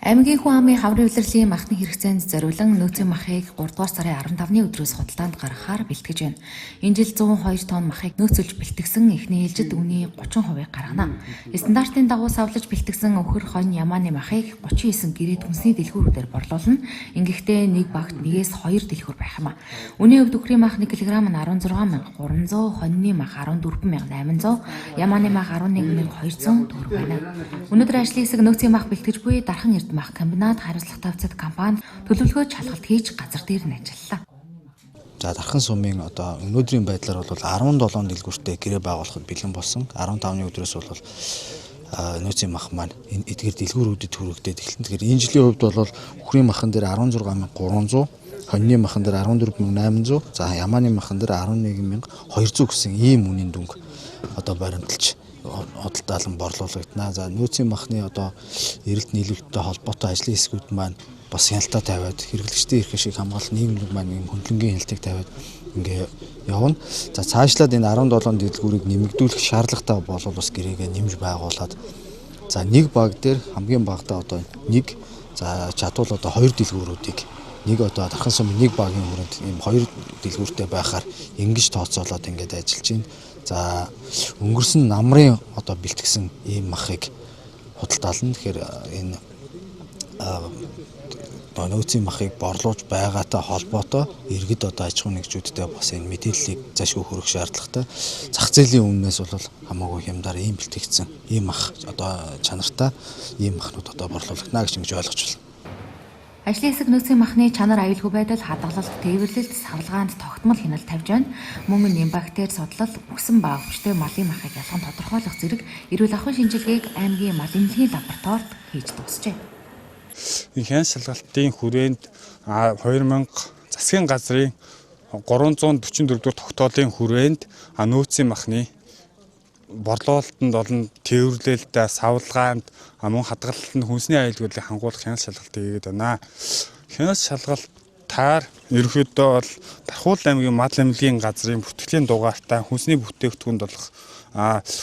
Аймгийн хүн амын хаврын улирлын махны хэрэгцээнд зориулан нөөцийн махыг 3 дугаар сарын 15-ны өдрөөс худалдаанд гаргахаар бэлтгэж байна. Энэ жил 102 тонн махыг нөөцөлж бэлтгэсэн эхний ээлжид үүний 30% гаргана. Стандартын дагуу савлаж бэлтгэсэн өхөр хонь ямааны махыг 39 гэрээд хүнсний дэлгүүрүүдээр борлуулна. Ингэхдээ нэг багт 1-2 дэлгүүр байх юм а. Үүний хувьд өхрийн мах 1 кг нь 16,300, хоньны мах 14,800, ямааны мах 11,200 төгрөг байна. Өнөөдөр ажлын хэсэг нөөцийн мах бэлтгэж буй Дархан мах комбинат хариуцлагатай хувьцат компани төлөвлөгөө шалгалт хийж газар дээр нь ажиллалаа. За Дархан сумын өнөөдрийн байдлаар бол 17 дэлгүүртээ гэрээ байгуулахад бэлэн болсон. 15-ны өдрөөс бол нөөцийн мах маань энэ эдгээр дэлгүүрүүдэд хүрэгдээд эхэлсэн. Тэгэхээр энэ жилийн хувьд бол өхрийн махан дээр 16,300, хоньны махан дээр 14,800, за ямааны махан дээр 11,200 гэсэн ийм үнийн дүнг баримталж худалдаалan борлуулагдана. За нөөцийн махны эрэлт нийлүүлэлттэй холбоотой ажлын хэсгүүд маань бас хяналтаа тавиад хэрэглэгчдийн эрх ашиг хамгаалах нийгмийн маань ийм хөндлөнгийн хяналтыг тавиад ингээ явна. За цаашлаад энэ 17 дэлгүүрийг нэмэгдүүлэх шаардлагатай болол бас гэрээгээ нэмж байгуулад за нэг баг дээр хамгийн багадаа нэг за чадвал 2 дэлгүүрүүдийг нэг Дархан сумын нэг багийн хүрээнд ийм 2 дэлгүүртэй байхаар ингэж тооцоолоод ингээд ажиллаж байна. За өнгөрсөн намрын бэлтгэсэн ийм махыг худалдаална. Тэгэхээр энэ нөөцийн махыг борлуулж байгаатай холбоотой иргэд аж ахуйн нэгжүүдтэй бас энэ мэдээллийг зашгүй хүргэх шаардлагатай. Зах зээлийн үннээс бол хамаагүй хямдаар ийм бэлтгэгдсэн ийм мах чанартай ийм махнууд борлуулагдана гэж ингэж ойлгож байна. Ажлын хэсэг нөөцийн махны чанар аюулгүй байдал, хадгалалт, тээвэрлэлт, савлгаанд тогтмол хяналт тавьж байна. Мөн нэм бактери судлал, үхсэн ба өвчтэй малын махыг ялган тодорхойлох зэрэг эрүүл ахуйн шинжилгээг аймгийн малын эмнэлгийн лабораторид хийж дуусжээ. Энэ хяналт шалгалтын хүрээнд 2000 засгийн газрын 344 дугаар тогтоолын хүрээнд нөөцийн махны борлуулалтанд болон тээвэрлэлдээ савлгаанд мөн хадгалалтанд хүнсний аюулгүйдлийг хангуулах хяналт шалгалтыг хийгээд байна. Хяналт шалгалтаар ерөнхийдөө бол Дархуул аймгийн мал эмнэлгийн газрын бүртгэлийн дугаартай хүнсний бүтээгдэхүүнд болох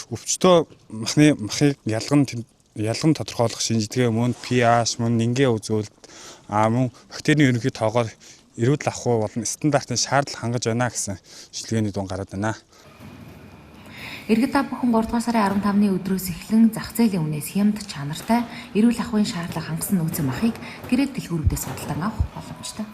өвчтөө махыг ялган тодорхойлох шинжилгээ мөн pH мөн нингээ үзүүлэлт мөн бактерийн ерөнхий тоогоор эрүүл ахуй болон стандартын шаардлага хангаж байна гэсэн шилгээний дуун гараад байна. Иргэд та бүхэн 3 дугаар сарын 15-ны өдрөөс эхлэн зах зээлийн үнээс хямд чанартай эрүүл ахуйн шаардлага хангасан нөөцийн махыг гэрээ дэлгүүрүүдээс худалдан авах боломжтой.